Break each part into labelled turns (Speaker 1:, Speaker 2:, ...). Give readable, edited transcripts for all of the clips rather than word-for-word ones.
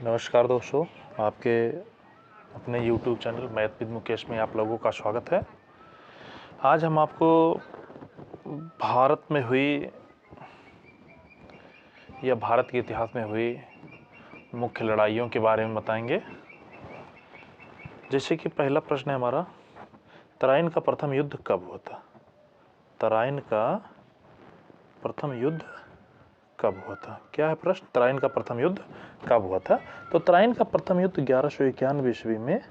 Speaker 1: नमस्कार दोस्तों, आपके अपने YouTube channel math with Mukesh में आप लोगों का स्वागत है। आज हम आपको भारत में हुई या भारत के इतिहास में हुई मुख्य लड़ाइयों के बारे में बताएंगे। जैसे कि पहला प्रश्न है हमारा, तराइन का प्रथम युद्ध कब हुआ था? तराइन का प्रथम युद्ध कब हुआ था? क्या है प्रश्न? तराइन का प्रथम युद्ध कब हुआ था? तो तराइन का प्रथम युद्ध 1191 ईस्वी में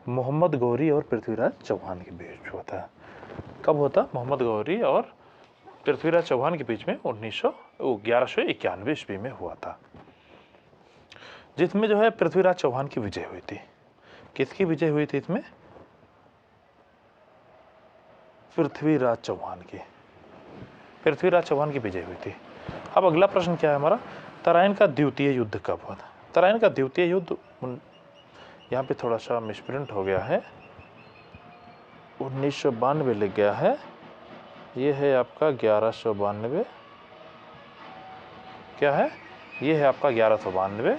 Speaker 1: मोहम्मद गौरी और पृथ्वीराज चौहान के बीच हुआ था। कब हुआ था? मोहम्मद गौरी और पृथ्वीराज चौहान के बीच में 1191 ईस्वी में हुआ था, जिसमें जो है पृथ्वीराज चौहान की विजय हुई थी। किसकी विजय हुई थी इसमें? पृथ्वीराज चौहान की। पृथ्वीराज चौहान की विजय हुई थी। अब अगला प्रश्न क्या है हमारा, तराइन का द्वितीय युद्ध कब हुआ था? तराइन का द्वितीय युद्ध, यहाँ पे थोड़ा सा मिसप्रिंट हो गया है, 1992 लिख गया है, ये है आपका 1192। क्या है? ये है आपका 1192।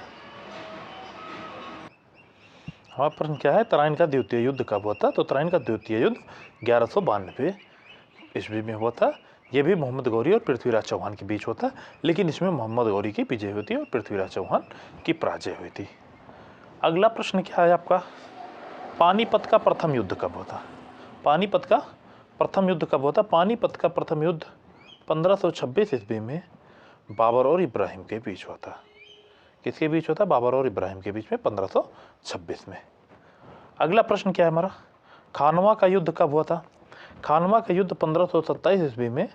Speaker 1: हमारा प्रश्न क्या है, तराइन का द्वितीय युद्ध कब हुआ था? तो तराइन का द्वितीय युद्ध 1192 ईस्वी में हुआ था। ये भी मोहम्मद गौरी और पृथ्वीराज चौहान के बीच होता, लेकिन इसमें मोहम्मद गौरी की विजय हुई थी और पृथ्वीराज चौहान की पराजय हुई थी। अगला प्रश्न क्या है आपका, पानीपत का प्रथम युद्ध कब हुआ था? पानीपत का प्रथम युद्ध कब हुआ था? पानीपत का प्रथम युद्ध 1526 ईस्वी में बाबर और इब्राहिम के बीच हुआ था। किसके बीच हुआ था? बाबर और इब्राहिम के बीच में 1526 में। अगला प्रश्न क्या है हमारा, खानवा का युद्ध कब हुआ था? खानवा का युद्ध 1527 ईस्वी में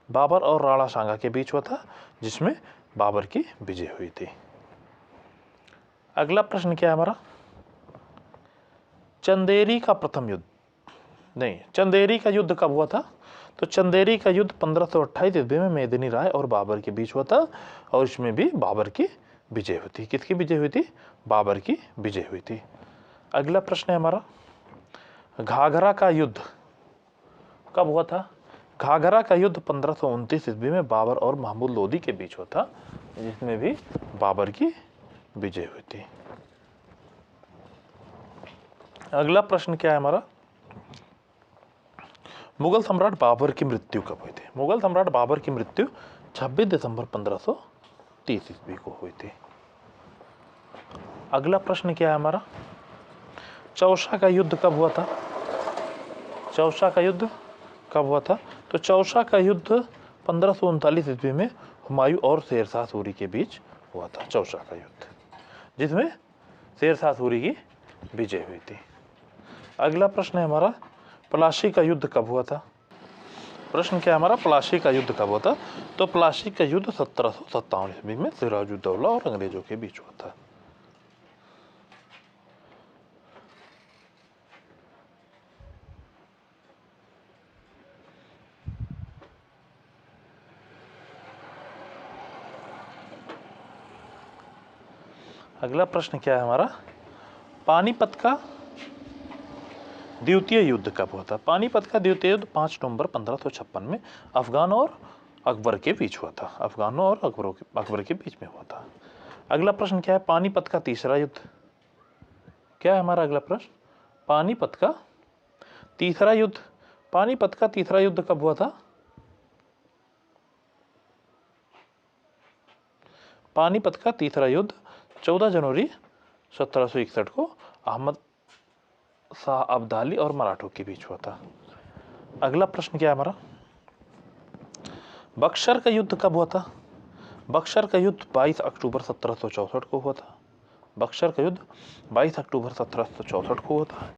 Speaker 1: बाबर और राणा सांगा के बीच हुआ था, जिसमें बाबर की विजय हुई थी। अगला प्रश्न क्या है हमारा, चंदेरी का प्रथम युद्ध, नहीं, चंदेरी का युद्ध कब हुआ था? तो चंदेरी का युद्ध 1528 ईस्वी में मेदिनी राय और बाबर के बीच हुआ था, और इसमें भी बाबर की विजय हुई थी। किसकी विजय हुई थी? बाबर की विजय हुई थी। अगला प्रश्न है हमारा, घाघरा का युद्ध कब हुआ था? घाघरा का युद्ध 1529 ईस्वी में बाबर और महमूद लोदी के बीच हुआ था, जिसमें भी बाबर की विजय हुई थी। अगला प्रश्न क्या है हमारा, मुगल सम्राट बाबर की मृत्यु कब हुई थी? मुगल सम्राट बाबर की मृत्यु 26 दिसंबर 1530 ईस्वी को हुई थी। अगला प्रश्न क्या है हमारा, चौसा का युद्ध कब हुआ था? चौसा का युद्ध कब हुआ था? तो चौसा का युद्ध 1539 ईस्वी में हुमायूं और शेरशाह सूरी के बीच हुआ था। चौसा का युद्ध, जिसमें शेरशाह सूरी की विजय हुई थी। अगला प्रश्न है हमारा, प्लासी का युद्ध कब हुआ था? प्रश्न क्या है हमारा, प्लासी का युद्ध कब हुआ था? तो प्लासी का युद्ध 1757 ईस्वी में सिराजुद्दौला और अंग्रेजों के बीच हुआ था। अगला प्रश्न क्या है हमारा, पानीपत का द्वितीय युद्ध कब हुआ था? पानीपत का द्वितीय युद्ध 5 नवंबर 1556 में अफगानों और अकबर के बीच हुआ था। अफगानों और अकबर के बीच में हुआ था। अगला प्रश्न क्या है, पानीपत का तीसरा युद्ध, क्या है हमारा अगला प्रश्न, पानीपत का तीसरा युद्ध, पानीपत का तीसरा युद्ध कब हुआ था? पानीपत का तीसरा युद्ध 14 जनवरी 1761 को अहमद शाह अब्दाली और मराठों के बीच हुआ था। अगला प्रश्न क्या है हमारा, बक्सर का युद्ध कब हुआ था? बक्सर का युद्ध 22 अक्टूबर 1764 को हुआ था। बक्सर का युद्ध 22 अक्टूबर 1764 को हुआ था।